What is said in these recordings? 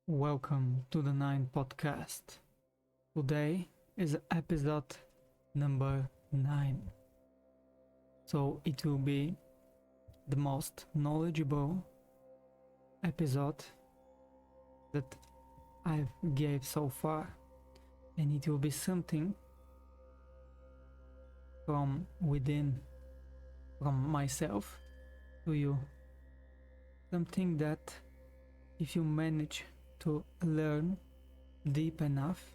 Welcome to the 9 podcast. Today is episode number 9. So it will be the most knowledgeable episode that I've gave so far, and it will be something from within, from myself to you. Something that if you manage to learn deep enough,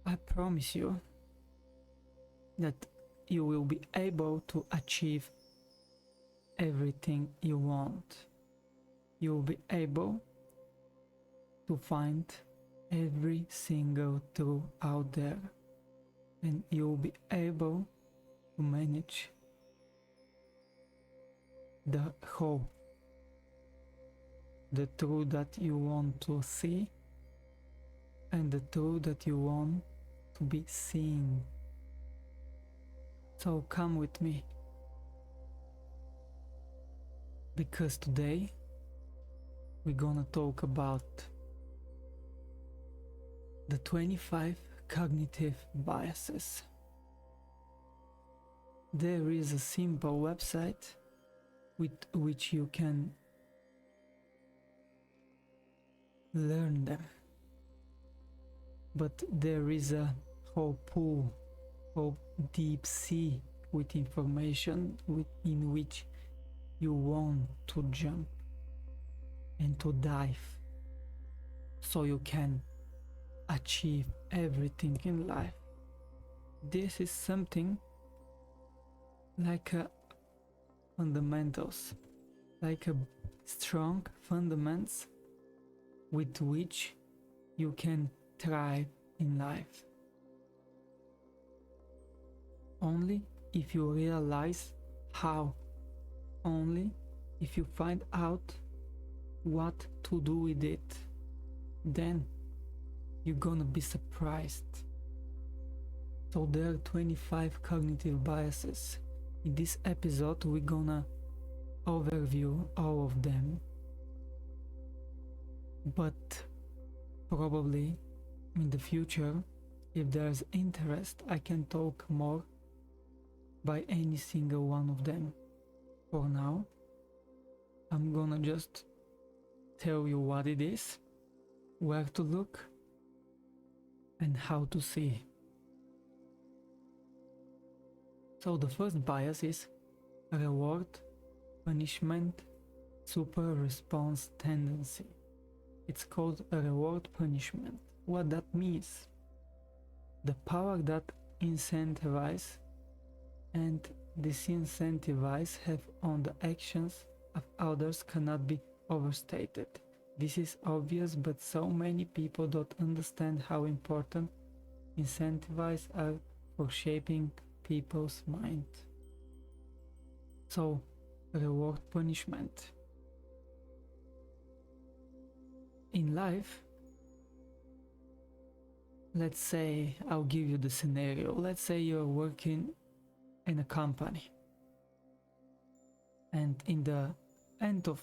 I promise you that you will be able to achieve everything you want. You will be able to find every single truth out there, and you will be able to manage the whole, the truth that you want to see and the truth that you want to be seen. So come with me, because today we're gonna talk about the 25 cognitive biases. There is a simple website with which you can learn them, but there is a whole pool of deep sea with information in which you want to jump and to dive so you can achieve everything in life. This is something like a fundamentals, like a strong fundamentals with which you can thrive in life. Only if you realize how, only if you find out what to do with it, then you're gonna be surprised. So there are 25 cognitive biases. In this episode we're gonna overview all of them, but probably in the future, if there's interest, I can talk more by any single one of them. For now, I'm gonna just tell you what it is, where to look, and how to see. So the first bias is reward, punishment, super response tendency. It's called a reward punishment. What that means? The power that incentivize and disincentivize have on the actions of others cannot be overstated. This is obvious, but so many people don't understand how important incentives are for shaping people's mind. So, reward punishment. In life, let's say, I'll give you the scenario. Let's say you're working in a company, and in the end of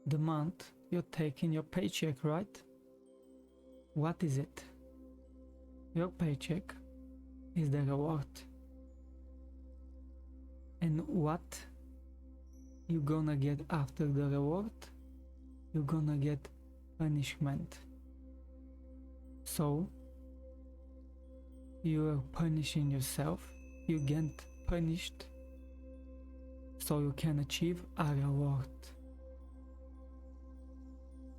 the month you're taking your paycheck, right? What is it? Your paycheck is the reward. And what you gonna get after the reward? You're gonna get punishment. So you are punishing yourself, you get punished so you can achieve a reward.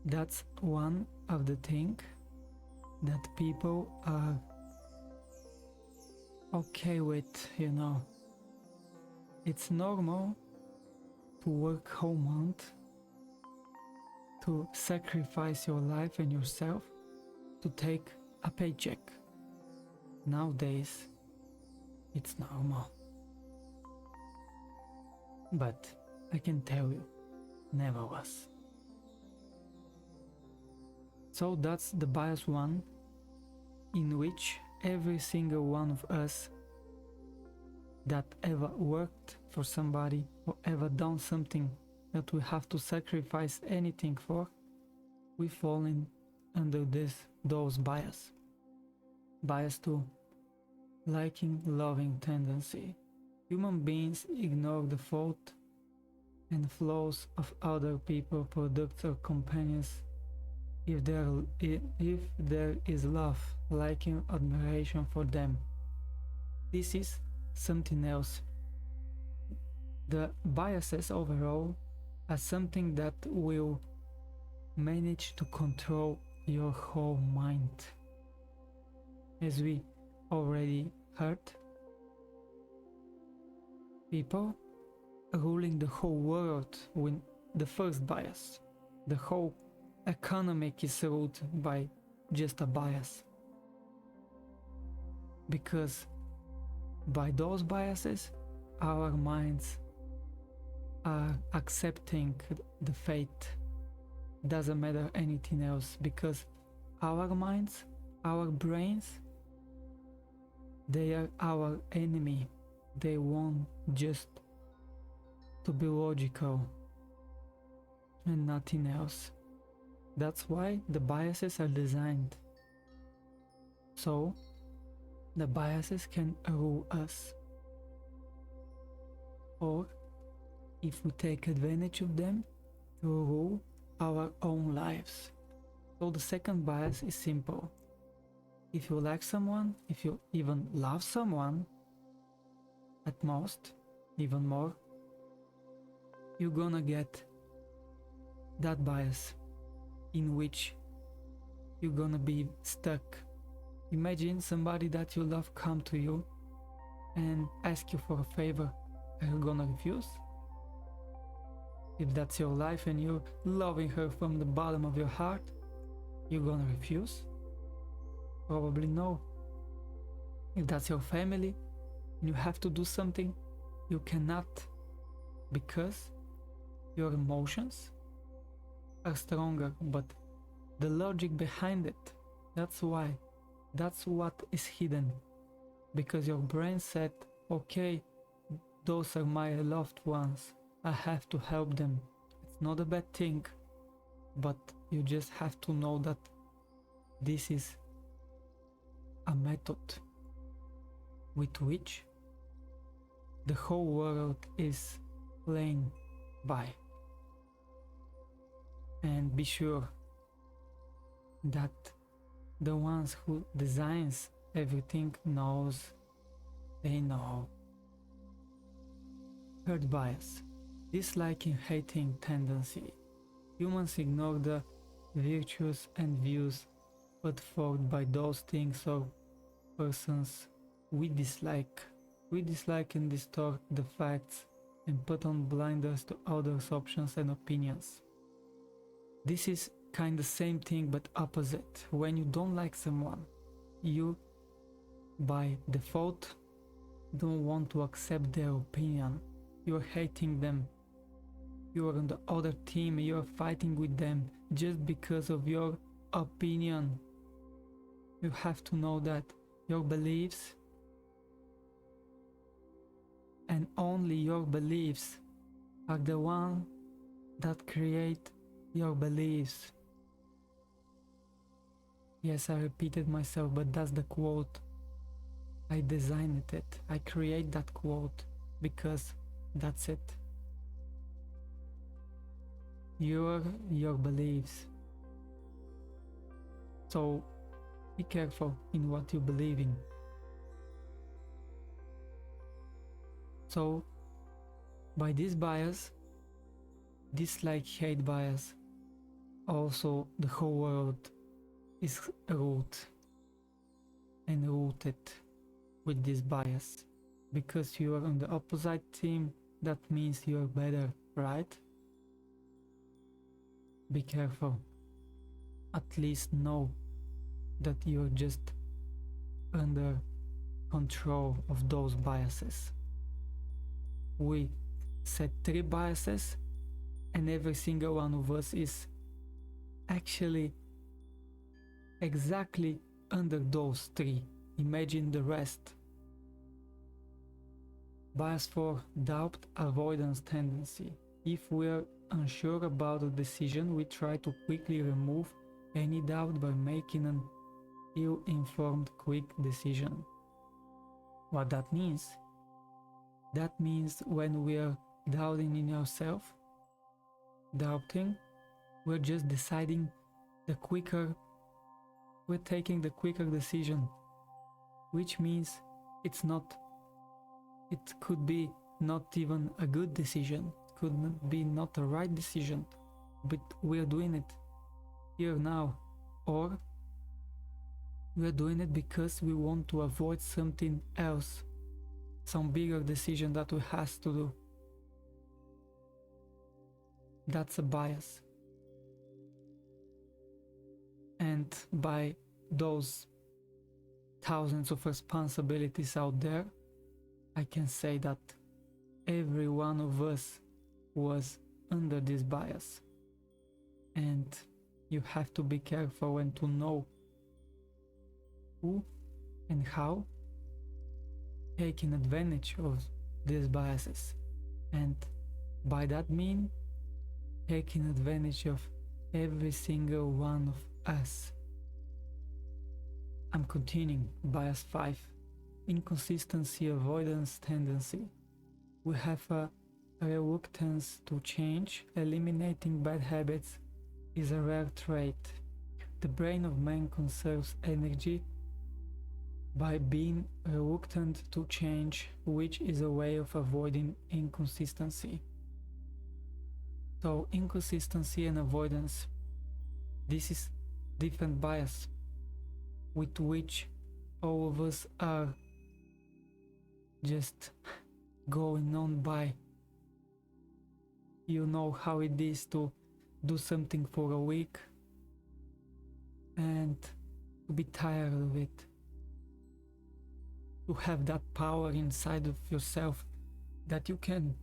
That's one of the things that people are okay with, It's normal to work whole month, to sacrifice your life and yourself to take a paycheck. Nowadays, it's normal. But I can tell you, never was. So that's the bias one, in which every single one of us that ever worked for somebody or ever done something that we have to sacrifice anything for, we fall in under those bias to liking, loving tendency. Human beings ignore the fault and flaws of other people, products, or companions if there is love, liking, admiration for them. This is something else. The biases overall are something that will manage to control your whole mind. As we already heard, people ruling the whole world with the first bias. The whole economy is ruled by just a bias. Because by those biases, our minds are accepting the fate. Doesn't matter anything else, because our minds, our brains, they are our enemy. They want just to be logical and nothing else. That's why the biases are designed. So the biases can rule us, or if we take advantage of them, to rule our own lives. So the second bias is simple. If you like someone, if you even love someone, at most, even more, you're gonna get that bias in which you're gonna be stuck. Imagine somebody that you love come to you and ask you for a favor. Are you gonna refuse? If that's your life and you're loving her from the bottom of your heart, you're gonna refuse? Probably no. If that's your family and you have to do something, you cannot, because your emotions are stronger, but the logic behind it, that's why, that's what is hidden. Because your brain said, okay, those are my loved ones, I have to help them. It's not a bad thing, but you just have to know that this is a method with which the whole world is playing by. And be sure that the ones who designs everything knows, they know. Third bias, disliking, hating tendency. Humans ignore the virtues and views put forth by those things or persons we dislike. We dislike and distort the facts and put on blinders to others' options and opinions. This is kind of same thing but opposite. When you don't like someone, you by default don't want to accept their opinion. You're hating them. You're on the other team, you're fighting with them just because of your opinion. You have to know that your beliefs and only your beliefs are the one that create your beliefs. Yes, I repeated myself, but that's the quote. I designed it. I create that quote because that's it. You're your beliefs. So be careful in what you believe in. So by this bias, dislike hate bias, also the whole world is ruled and rooted with this bias. Because you are on the opposite team, that means you are better, right? Be careful. At least know that you're just under control of those biases. We set 3 biases and every single one of us is actually exactly under those 3. Imagine the rest. Bias for doubt avoidance tendency. If we're unsure about a decision, we try to quickly remove any doubt by making an ill-informed quick decision. What that means? That means when we are doubting in ourselves, we're just deciding we're taking the quicker decision, which means it could be not even a good decision, it could be not a right decision, but we're doing it here now, or we're doing it because we want to avoid something else, some bigger decision that we have to do. That's a bias. And by those thousands of responsibilities out there, I can say that every one of us was under this bias. And you have to be careful and to know who and how taking advantage of these biases. And by that mean, taking advantage of every single one of us. I'm continuing. Bias 5. Inconsistency avoidance tendency. We have a reluctance to change. Eliminating bad habits is a rare trait. The brain of man conserves energy by being reluctant to change, which is a way of avoiding inconsistency. So inconsistency and avoidance, this is different bias with which all of us are just going on by. You know how it is to do something for a week and to be tired of it, to have that power inside of yourself that you can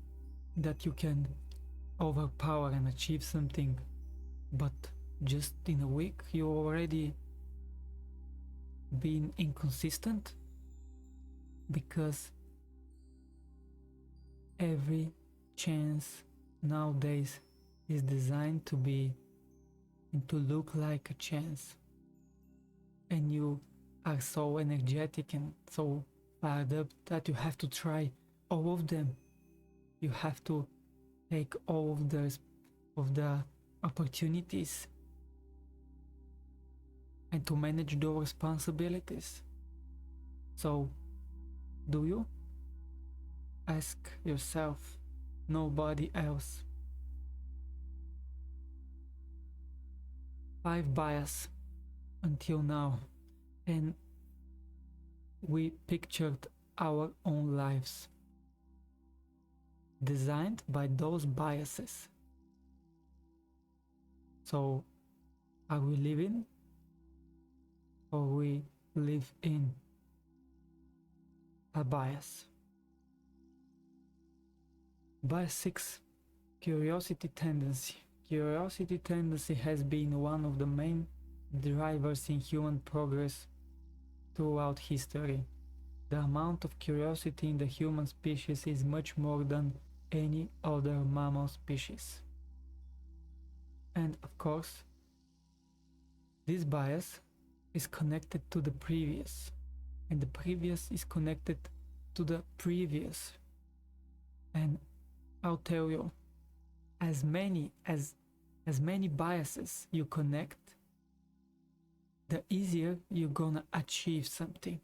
overpower and achieve something, but just in a week you already been inconsistent, because every chance nowadays is designed to be and to look like a chance, and you are so energetic and so fired up that you have to try all of them. You have to take all of the opportunities and to manage those responsibilities. So do you? Ask yourself, nobody else. 5 bias until now, and we pictured our own lives designed by those biases. So are we living or we live in a bias? Bias 6. Curiosity tendency. Curiosity tendency has been one of the main drivers in human progress throughout history. The amount of curiosity in the human species is much more than any other mammal species. And of course, this bias is connected to the previous, and the previous is connected to the previous. And I'll tell you, as many biases you connect, the easier you're gonna achieve something.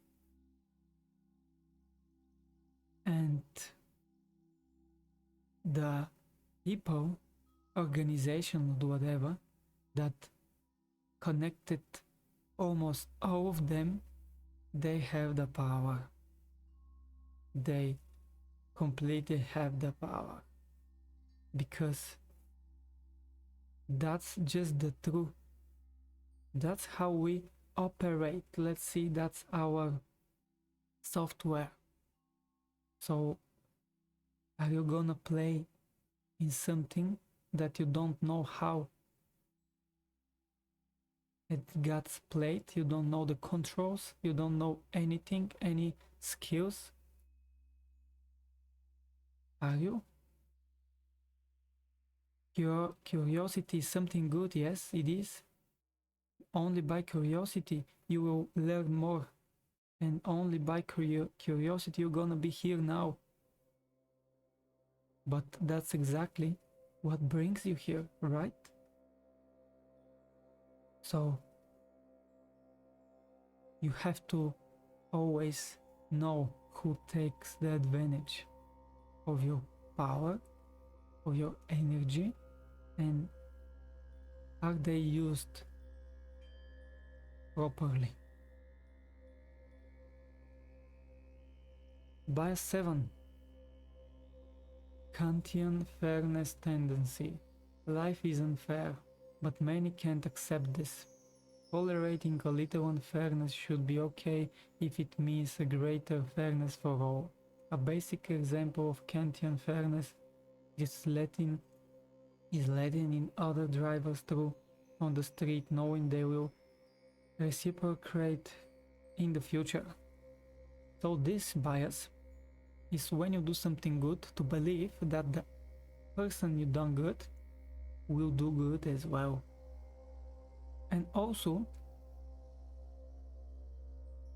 And the people, organization, whatever, that connected almost all of them, they have the power. They completely have the power, because that's just the truth. That's how we operate. Let's see, that's our software. So are you gonna play in something that you don't know how it gets played? You don't know the controls, you don't know anything, any skills? Are you? Curiosity is something good, yes, it is. Only by curiosity you will learn more, and only by curiosity you're gonna be here now. But that's exactly what brings you here, right? So you have to always know who takes the advantage of your power, of your energy, and are they used properly. Bias 7. Kantian fairness tendency. Life is unfair, but many can't accept this. Tolerating a little unfairness should be okay if it means a greater fairness for all. A basic example of Kantian fairness is letting in other drivers through on the street, knowing they will reciprocate in the future. So this bias is when you do something good to believe that the person you done good will do good as well. And also,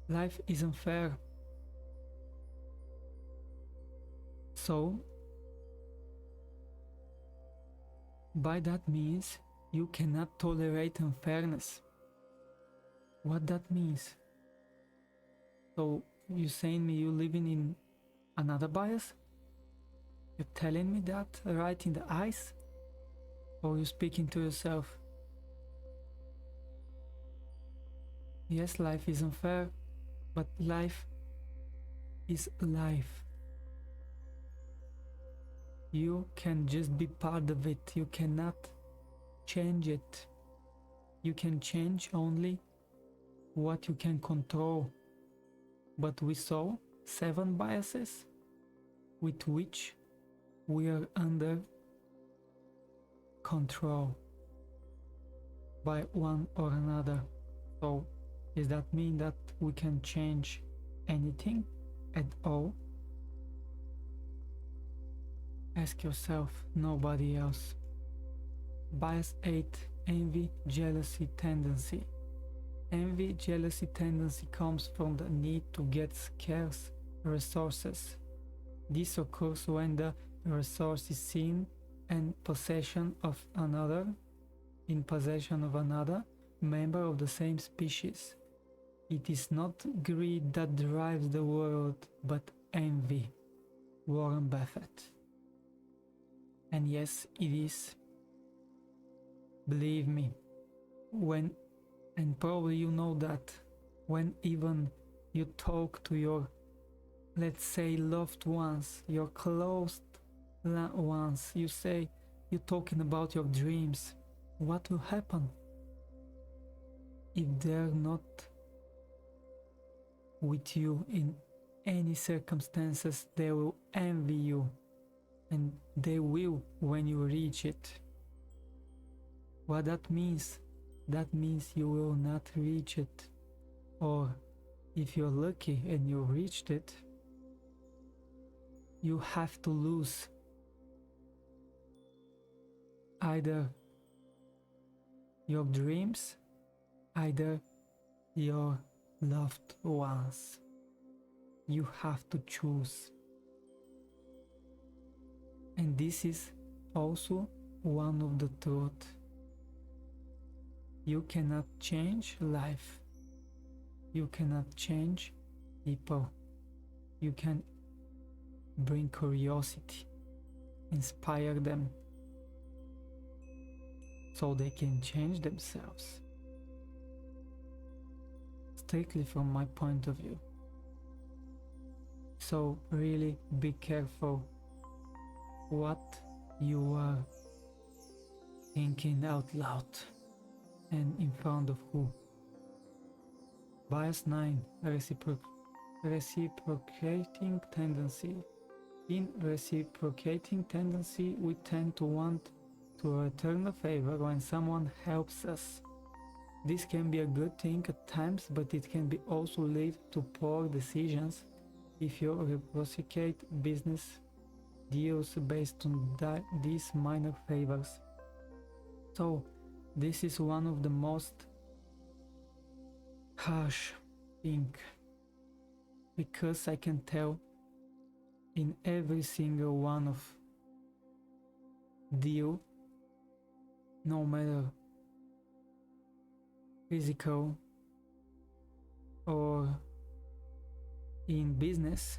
life is unfair. So, by that means, you cannot tolerate unfairness. What that means? So, you saying me you living in another bias? You're telling me that right in the eyes? Or you speaking to yourself? Yes, life is unfair, but life is life. You can just be part of it. You cannot change it. You can change only what you can control. But we saw 7 biases with which we are under control by one or another. So does that mean that we can change anything at all? Ask yourself, nobody else. Bias 8. Envy, jealousy tendency. Envy, jealousy tendency comes from the need to get scarce resources. This occurs when the resource is seen and possession of another, in possession of another member of the same species. It is not greed that drives the world, but envy. Warren Buffett. And yes, it is. Believe me, and probably you know that, when even you talk to your, let's say, loved ones, your close ones, you're talking about your dreams, what will happen? If they're not with you in any circumstances, they will envy you, and they will when you reach it. What that means? That means you will not reach it, or if you're lucky and you reached it, you have to lose either your dreams, either your loved ones. You have to choose. And this is also one of the truths. You cannot change life. You cannot change people. You can bring curiosity, inspire them, so they can change themselves. Strictly from my point of view. So really be careful what you are thinking out loud and in front of who. Bias 9. Reciprocating tendency. In reciprocating tendency, we tend to want to return a favor when someone helps us. This can be a good thing at times, but it can be also lead to poor decisions if you reciprocate business deals based on these minor favors. So this is one of the most harsh thing, because I can tell in every single one of deal, no matter physical or in business,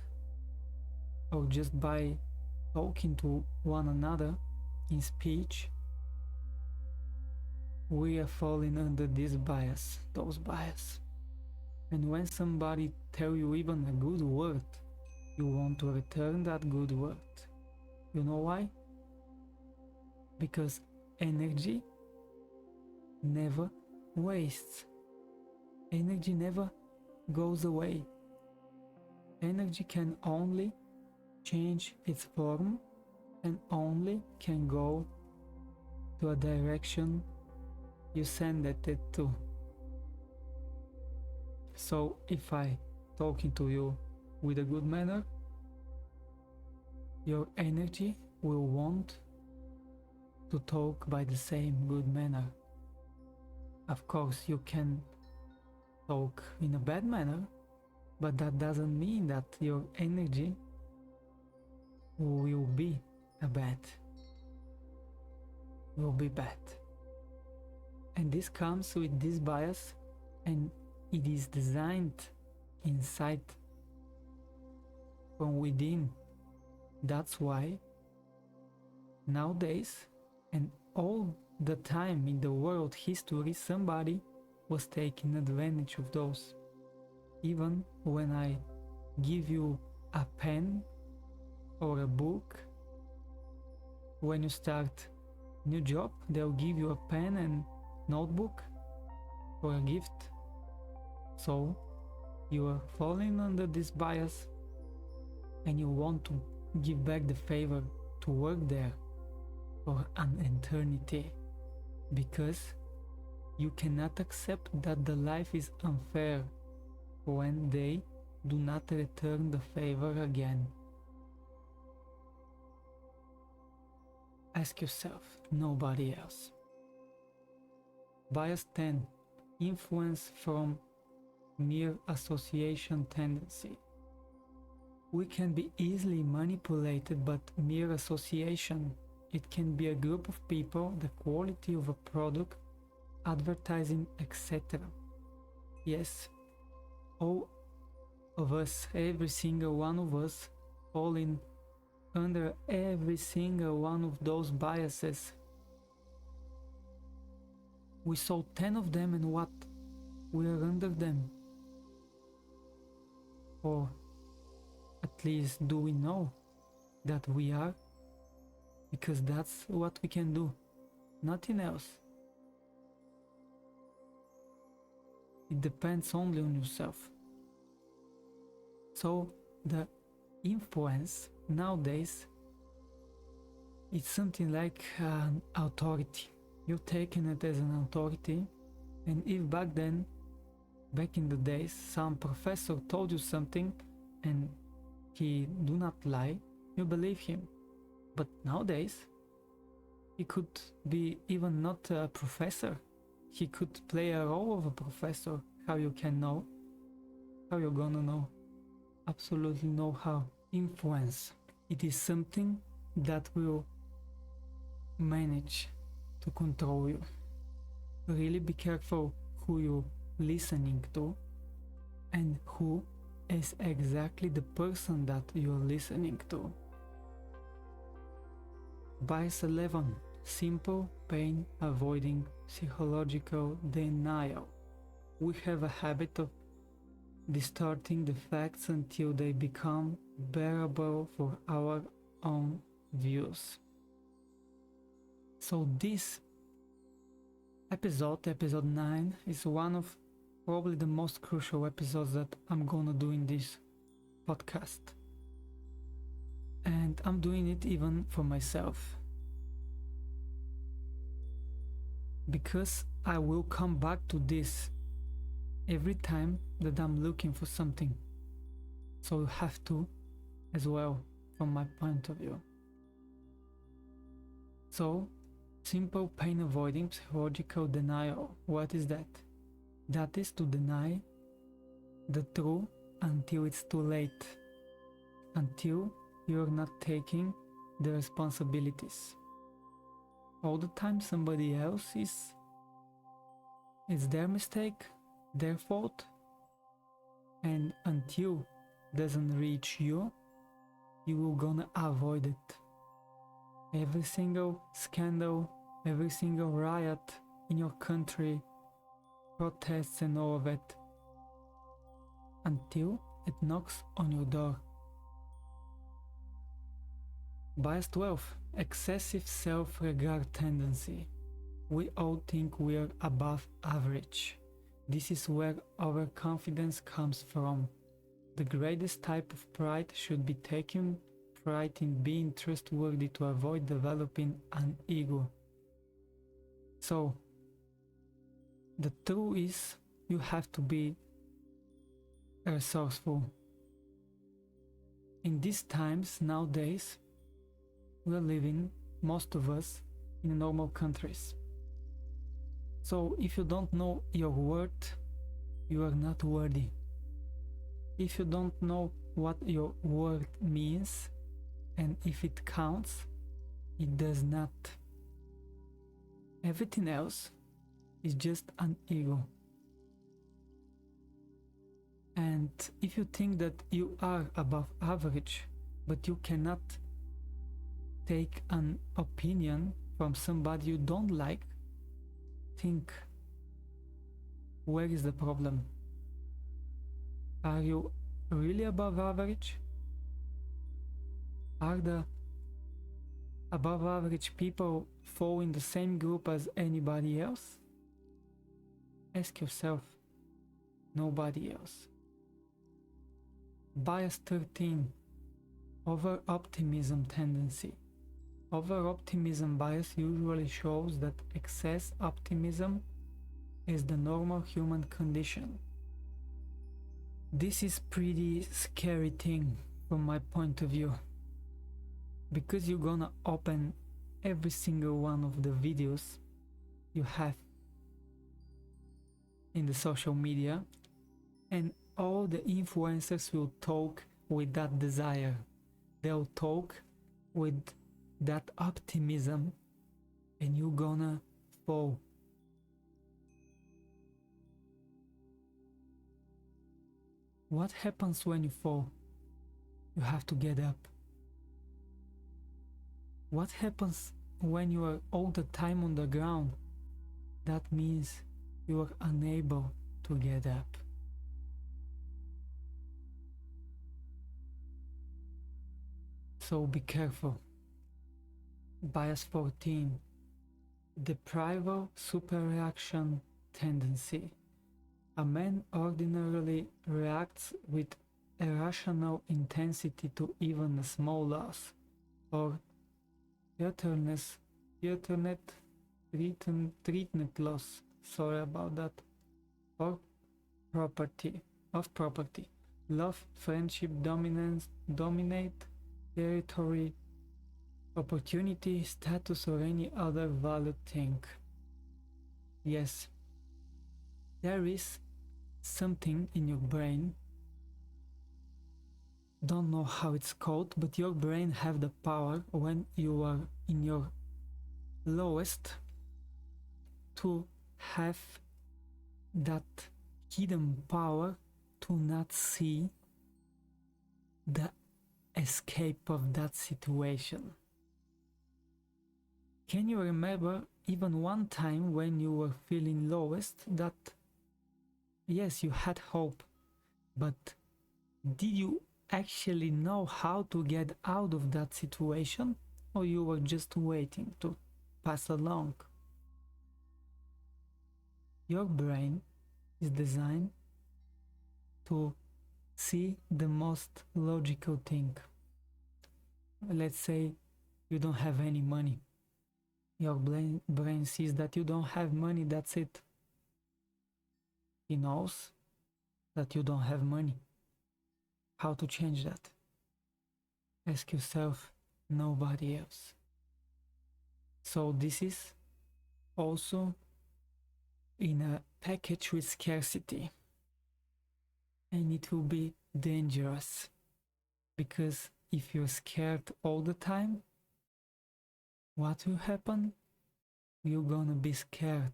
or just by talking to one another in speech, we are falling under those bias. And when somebody tell you even a good word, you want to return that good word. You know why? Because energy never wastes. Energy never goes away. Energy can only change its form and only can go to a direction you send it to. So if I talking to you with a good manner, your energy will want to talk by the same good manner. Of course, you can talk in a bad manner, but that doesn't mean that your energy will be bad. And this comes with this bias, and it is designed inside from within. That's why nowadays and all the time in the world history, somebody was taking advantage of those. Even when I give you a pen or a book, when you start new job, they'll give you a pen and notebook or a gift. So you are falling under this bias, and you want to give back the favor to work there for an eternity, because you cannot accept that the life is unfair when they do not return the favor again. Ask yourself, nobody else. Bias 10. Influence from mere association tendency. We can be easily manipulated, but mere association. It can be a group of people, the quality of a product, advertising, etc. Yes, all of us, every single one of us, fall in under every single one of those biases. We saw 10 of them, and what? We are under them. Or at least do we know that we are? Because that's what we can do, nothing else. It depends only on yourself. So the influence nowadays, it's something like an authority. You're taking it as an authority, and if back in the days, some professor told you something and he do not lie, you believe him. But nowadays, he could be even not a professor. He could play a role of a professor. How you can know? How you gonna know? Absolutely no how. Influence. It is something that will manage to control you. Really be careful who you're listening to and who is exactly the person that you're listening to. Bias 11. Simple pain avoiding psychological denial. We have a habit of distorting the facts until they become bearable for our own views. So this episode 9, is one of probably the most crucial episodes that I'm gonna do in this podcast. And I'm doing it even for myself, because I will come back to this every time that I'm looking for something. So you have to as well, from my point of view. So Simple pain avoiding psychological denial. What is that? That is to deny the truth until it's too late, until you're not taking the responsibilities. All the time somebody else it's their mistake, their fault, and until it doesn't reach you, you will gonna avoid it. Every single scandal, every single riot in your country, protests and all of it, until it knocks on your door. Bias 12. Excessive self-regard tendency. We all think we are above average. This is where our confidence comes from. The greatest type of pride should be taking pride in being trustworthy to avoid developing an ego. So, the truth is, you have to be resourceful. In these times, nowadays, we are living, most of us, in normal countries. So if you don't know your worth, you are not worthy. If you don't know what your worth means, and if it counts, it does not. Everything else is just an ego. And if you think that you are above average, but you cannot take an opinion from somebody you don't like, think, where is the problem? Are you really above average? Are the above average people fall in the same group as anybody else? Ask yourself, nobody else. Bias 13. Over-optimism tendency. Over-optimism bias usually shows that excess optimism is the normal human condition. This is pretty scary thing from my point of view, because you're gonna open every single one of the videos you have in the social media, and all the influencers will talk with that desire. They'll talk with that optimism, and you're gonna fall. What happens when you fall? You have to get up. What happens when you are all the time on the ground? That means you are unable to get up. So be careful. Bias 14. Deprival superreaction tendency. A man ordinarily reacts with irrational intensity to even a small loss or threatened loss, sorry about that, or property, love, friendship, dominate, territory, opportunity, status, or any other valued thing. Yes, there is something in your brain, don't know how it's called, but your brain have the power when you are in your lowest to have that hidden power to not see the escape of that situation. Can you remember even one time when you were feeling lowest that yes, you had hope, but did you actually know how to get out of that situation, or you were just waiting to pass along? Your brain is designed to see the most logical thing. Let's say you don't have any money. Your brain sees that you don't have money, that's it. He knows that you don't have money. How to change that? Ask yourself, nobody else. So this is also in a package with scarcity, and it will be dangerous, because if you're scared all the time, what will happen? You're gonna be scared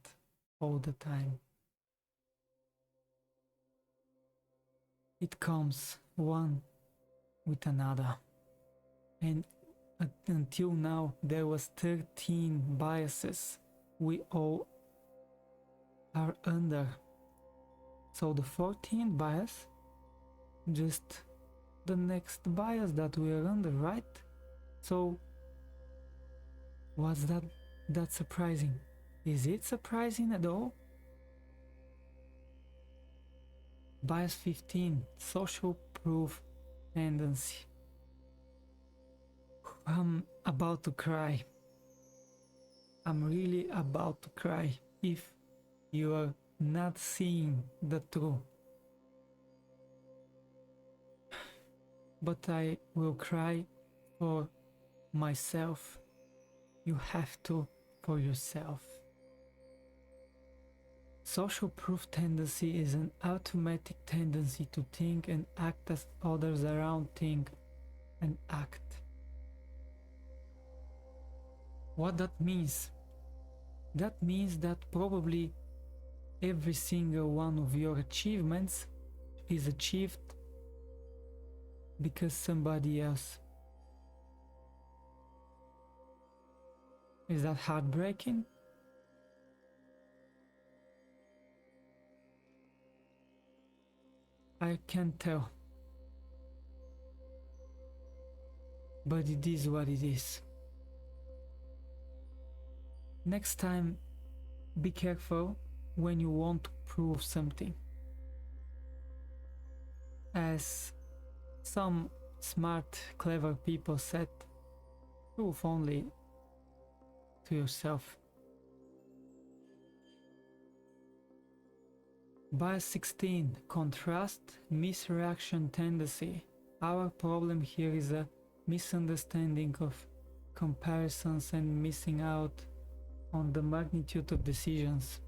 all the time. It comes one with another, and until now there was 13 biases we all are under. So the 14th bias, just the next bias that we are under, right? So was that surprising? Is it surprising at all? Bias 15, social proof tendency. I'm about to cry. I'm really about to cry if you are not seeing the truth. But I will cry for myself. You have to for yourself. Social proof tendency is an automatic tendency to think and act as others around think and act. What that means? That means that probably every single one of your achievements is achieved because somebody else. Is that heartbreaking? I can't tell. But it is what it is. Next time, be careful when you want to prove something. As some smart, clever people said, prove only to yourself. Bias 16, contrast, misreaction tendency. Our problem here is a misunderstanding of comparisons and missing out on the magnitude of decisions.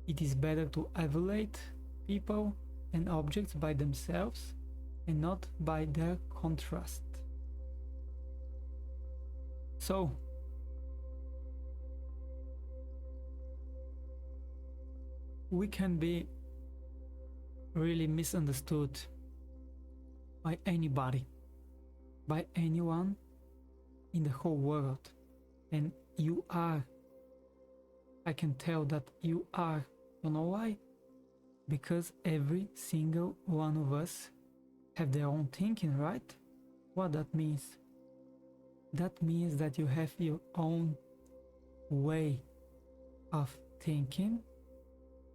It is better to evaluate people and objects by themselves and not by their contrast. So, we can be really misunderstood by anybody, by anyone in the whole world. And you are. I can tell that you are. You know why? Because every single one of us have their own thinking, right? What that means? That means that you have your own way of thinking,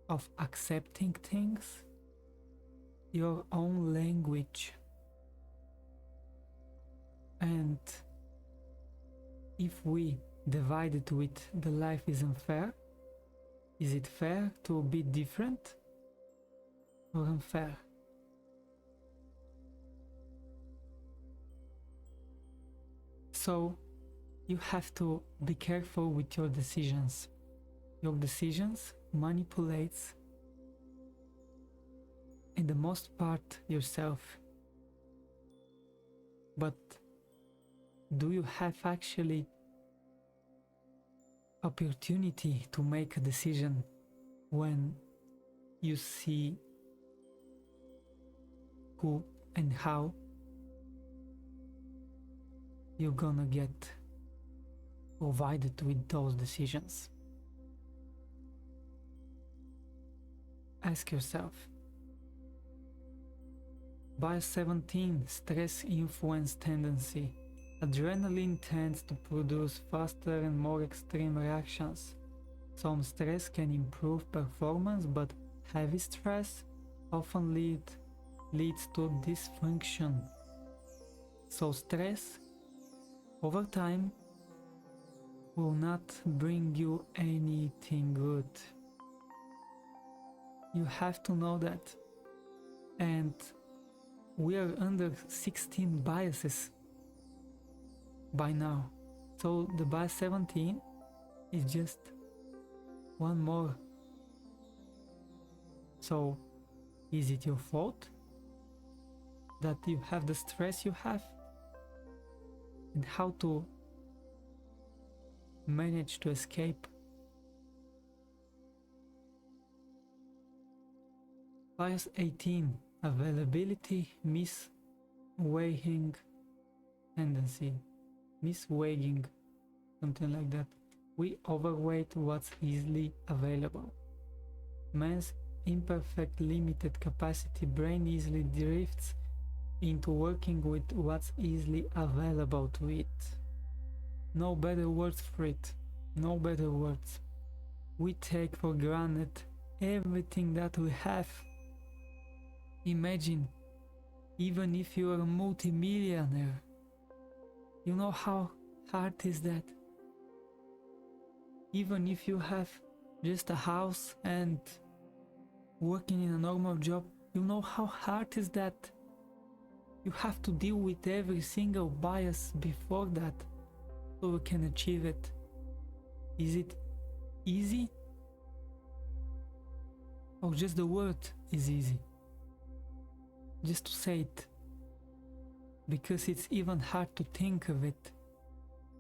of accepting things, your own language. And if we divide it with the life is unfair, is it fair to be different or unfair? So you have to be careful with your decisions. Your decisions manipulates, in the most part, yourself. But do you have actually opportunity to make a decision when you see who and how you're gonna get provided with those decisions? Ask yourself. Bias 17, stress influence tendency. Adrenaline tends to produce faster and more extreme reactions. Some stress can improve performance, but heavy stress often leads to dysfunction. So stress, over time, will not bring you anything good. You have to know that. And we are under 16 biases by now. So the bias 17 is just one more. So, is it your fault that you have the stress you have? And how to manage to escape? Bias 18, availability, misweighing tendency, misweighing, something like that. We overweight what's easily available. Man's imperfect, limited capacity brain easily drifts into working with what's easily available to it. No better words for it, no better words. We take for granted everything that we have. Imagine, even if you are a multi-millionaire, you know how hard is that? Even if you have just a house and working in a normal job, you know how hard is that? You have to deal with every single bias before that so you can achieve it. Is it easy? Or just the word is easy? Just to say it. Because it's even hard to think of it,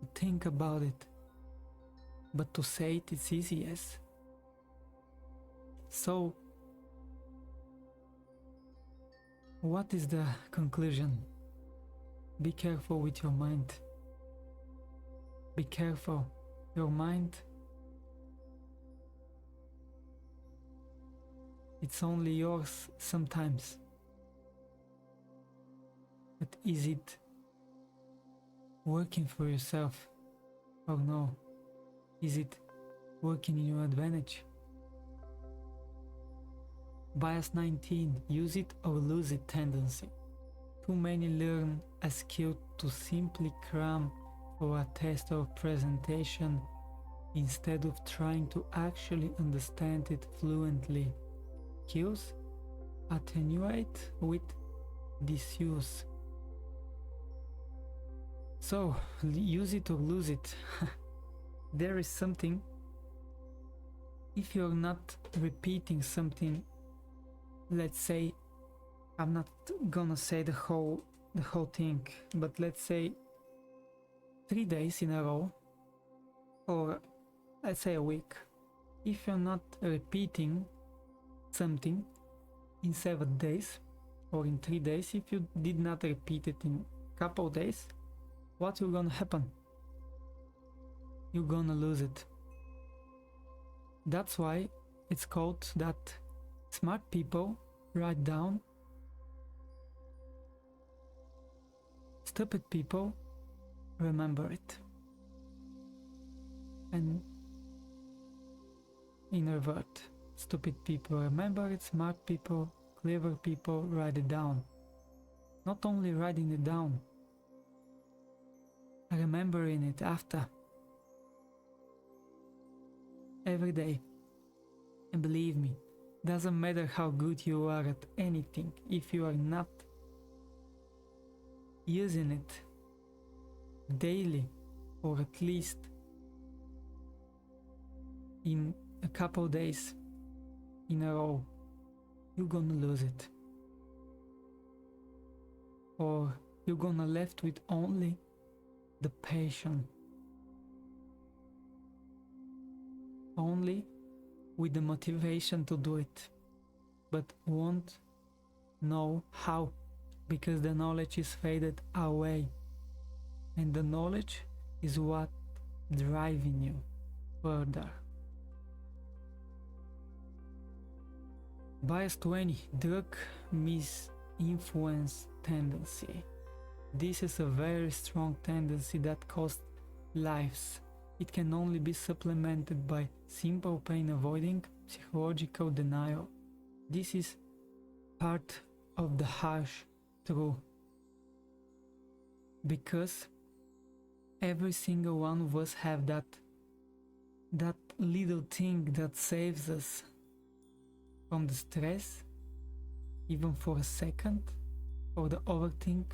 to think about it. But to say it, it's easy, yes. So, what is the conclusion? Be careful with your mind. Be careful. Your mind, it's only yours sometimes. But is it working for yourself or no? Is it working in your advantage? Bias 19, use it or lose it tendency. Too many learn a skill to simply cram for a test or presentation instead of trying to actually understand it fluently. Skills attenuate with disuse. So, use it or lose it. There is something, if you're not repeating something, let's say, I'm not gonna say the whole thing, but let's say 3 days in a row, or let's say a week. If you're not repeating something in 7 days or in 3 days, if you did not repeat it in a couple days, what's gonna happen? You're gonna lose it. That's why it's called that smart people write down, stupid people remember it. And in revert, stupid people remember it, smart people, clever people write it down. Not only writing it down, remembering it after. Every day. And believe me, doesn't matter how good you are at anything, if you are not using it daily, or at least in a couple days in a row, you're gonna lose it. Or you're gonna left with only the passion, only with the motivation to do it, but won't know how, because the knowledge is faded away, and the knowledge is what driving you further. Bias 20, drug misinfluence tendency. This is a very strong tendency that costs lives. It can only be supplemented by simple pain avoiding, psychological denial. This is part of the harsh truth. Because every single one of us have that little thing that saves us from the stress, even for a second, or the overthinking.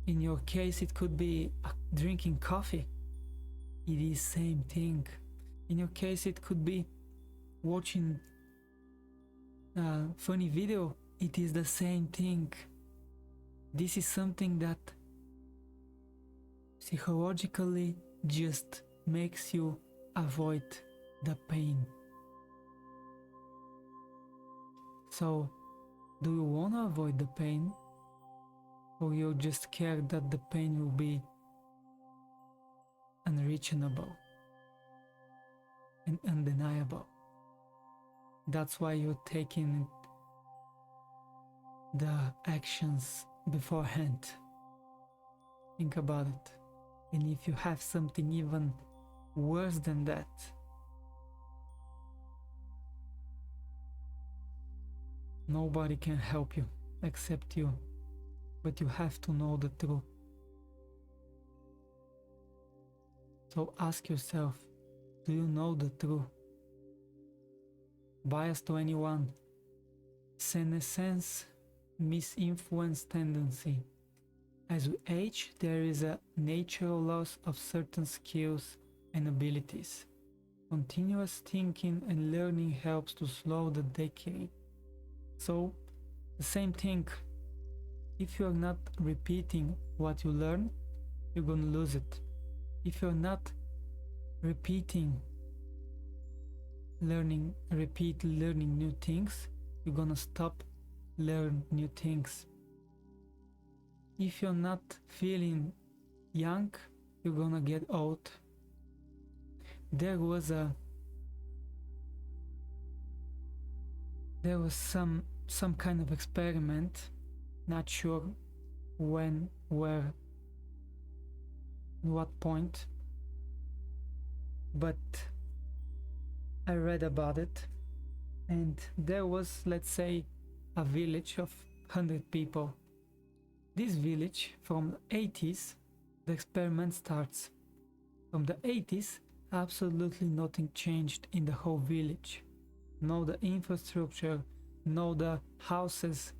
In your case, it could be drinking coffee. it is same thing. In your case, it could be watching a funny video. It is the same thing. This is something that psychologically just makes you avoid the pain. So, do you want to avoid the pain, or you're just scared that the pain will be unreachable and undeniable? That's why you're taking the actions beforehand. Think about it. And if you have something even worse than that, nobody can help you except you, but you have to know the truth. So ask yourself, do you know the truth? Bias to anyone, senescence, misinfluence tendency. As we age, there is a natural loss of certain skills and abilities. Continuous thinking and learning helps to slow the decay. So, the same thing, if you're not repeating what you learn, you're gonna lose it. If you're not repeating learning new things, you're gonna stop learn new things. If you're not feeling young, you're gonna get old. There was some kind of experiment, not sure when, where, what point, but I read about it, and there was, let's say, a village of 100 people. This village, from the 80s, the experiment starts. From the 80s, absolutely nothing changed in the whole village. No the infrastructure, no the houses,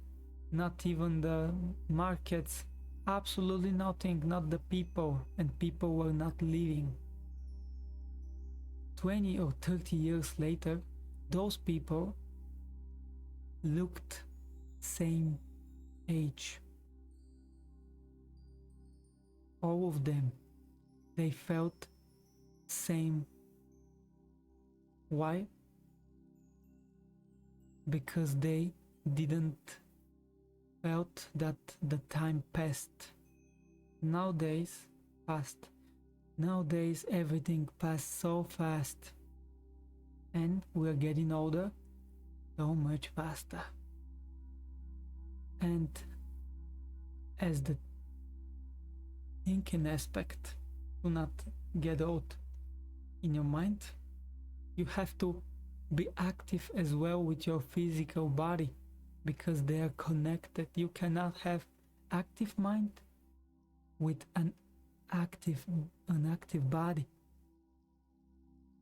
not even the markets, absolutely nothing, not the people, and people were not living. 20 or 30 years later, those people looked same age. All of them, they felt same. Why? Because they didn't felt that the time passed. Nowadays everything passed so fast, and we're getting older so much faster. And as the thinking aspect to not get old in your mind, you have to be active as well with your physical body, because they are connected. You cannot have active mind with an active body.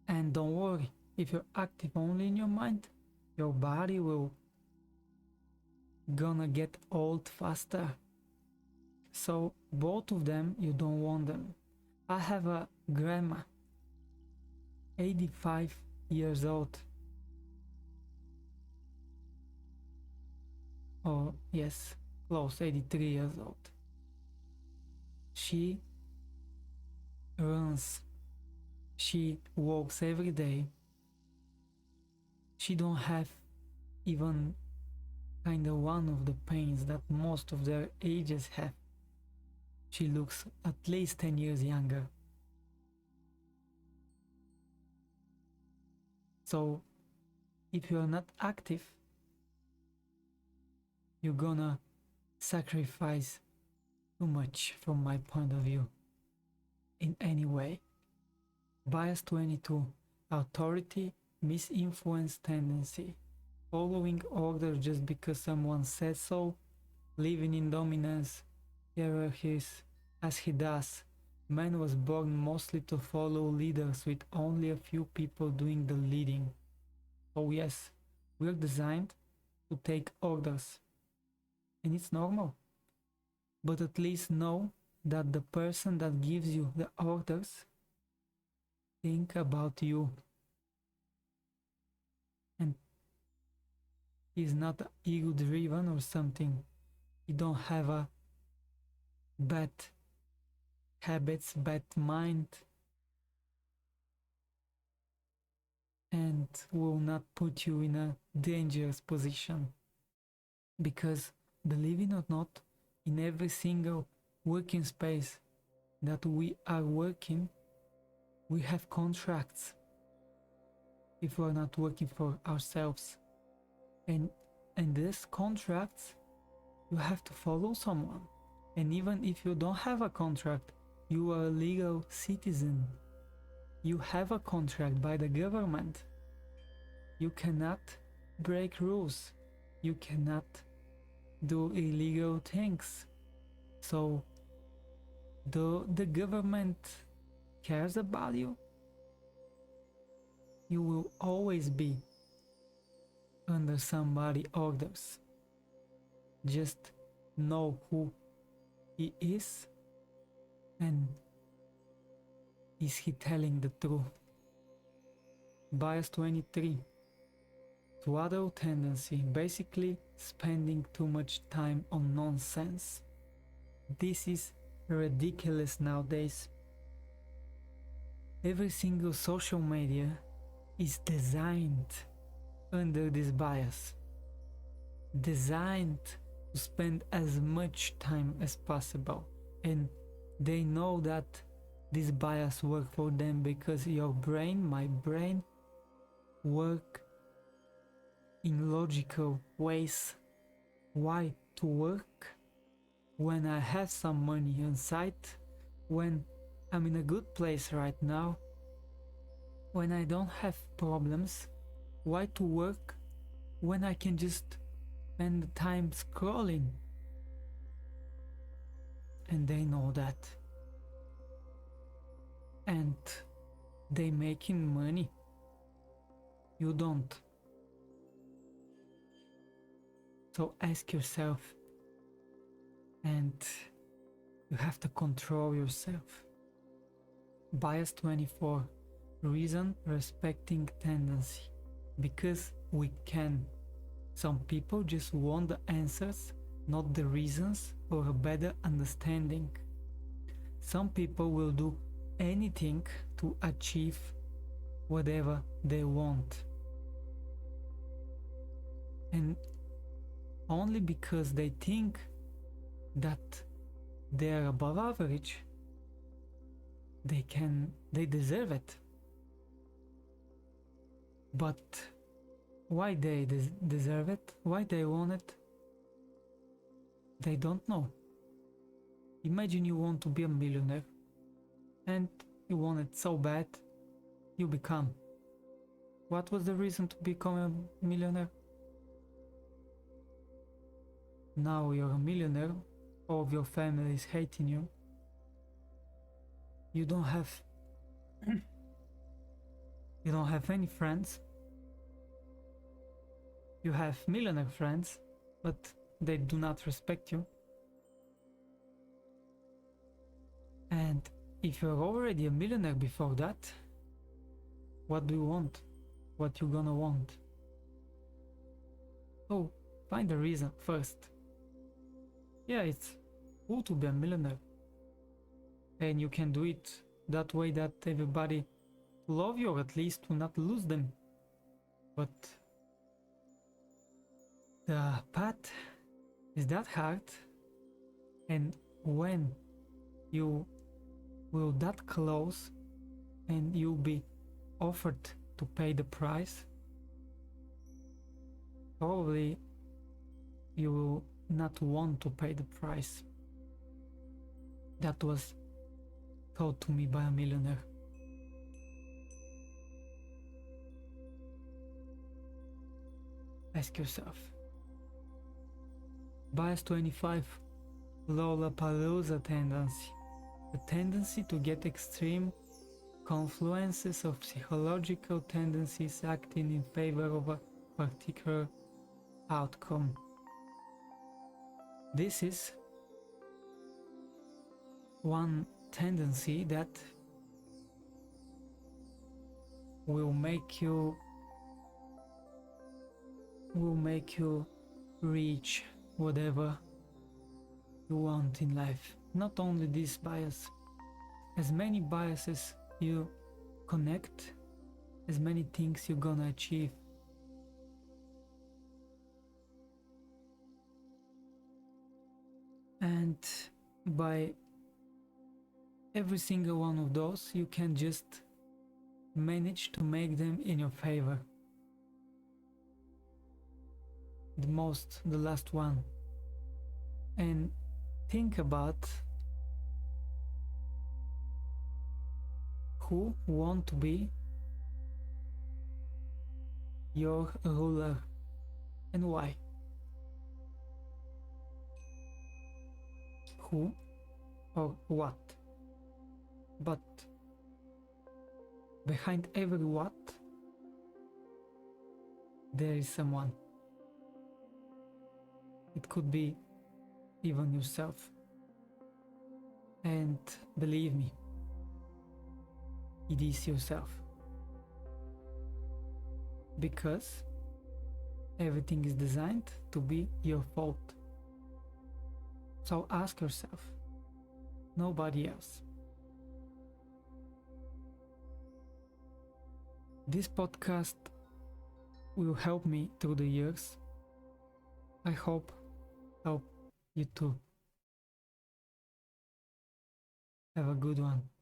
And don't worry, if you're active only in your mind, your body will gonna get old faster. So both of them, you don't want them. I have a grandma, 85 years old. Oh yes, close, 83 years old. She runs, she walks every day. She don't have even kind of one of the pains that most of their ages have. She looks at least 10 years younger. So if you are not active, you're gonna sacrifice too much from my point of view. In any way. Bias 22, authority, misinfluence tendency, following orders just because someone said so, living in dominance, hierarchies, as he does. Man was born mostly to follow leaders, with only a few people doing the leading. Oh yes, we're designed to take orders, and it's normal. But at least know that the person that gives you the orders think about you and he's not ego driven or something. He don't have a bad habits, bad mind, and will not put you in a dangerous position. Because believe it or not, in every single working space that we are working, we have contracts if we are not working for ourselves. And these contracts, you have to follow someone. And even if you don't have a contract, you are a legal citizen. You have a contract by the government. You cannot break rules. You cannot do illegal things. So though the government cares about you, you will always be under somebody's orders. Just know who he is and is he telling the truth. Bias 23. Suicidal tendency, basically spending too much time on nonsense. This is ridiculous nowadays. Every single social media is designed under this bias, designed to spend as much time as possible, and they know that this bias works for them because your brain, my brain, work in logical ways. Why to work when I have some money inside, when I'm in a good place right now, when I don't have problems? Why to work when I can just spend the time scrolling? And they know that. And they making money. You don't. So ask yourself, and you have to control yourself. Bias 24. Reason respecting tendency. Because we can. Some people just want the answers, not the reasons or a better understanding. Some people will do anything to achieve whatever they want. And only because they think that they are above average, they deserve it. But why they deserve it, why they want it, they don't know. Imagine you want to be a millionaire and you want it so bad, you become. What was the reason to become a millionaire? Now you're a millionaire, all of your family is hating you. You don't have any friends. You have millionaire friends, but they do not respect you. And if you're already a millionaire before that, what do you want? What you gonna want? So find the reason first. Yeah, it's cool to be a millionaire. And you can do it that way that everybody love you, or at least to not lose them. But the path is that hard, and when you will that close and you'll be offered to pay the price, probably you will not want to pay the price. That was told to me by a millionaire. Ask yourself. Bias 25. Lollapalooza tendency. The tendency to get extreme confluences of psychological tendencies acting in favor of a particular outcome. This is one tendency that will make you reach whatever you want in life. Not only this bias. As many biases you connect, as many things you're gonna achieve. And by every single one of those, you can just manage to make them in your favor. The last one. And think about who want to be your ruler and why. Who or what? But behind every what, there is someone. It could be even yourself. And believe me, it is yourself. Because everything is designed to be your fault. So ask yourself, nobody else. This podcast will help me through the years. I hope help you too. Have a good one.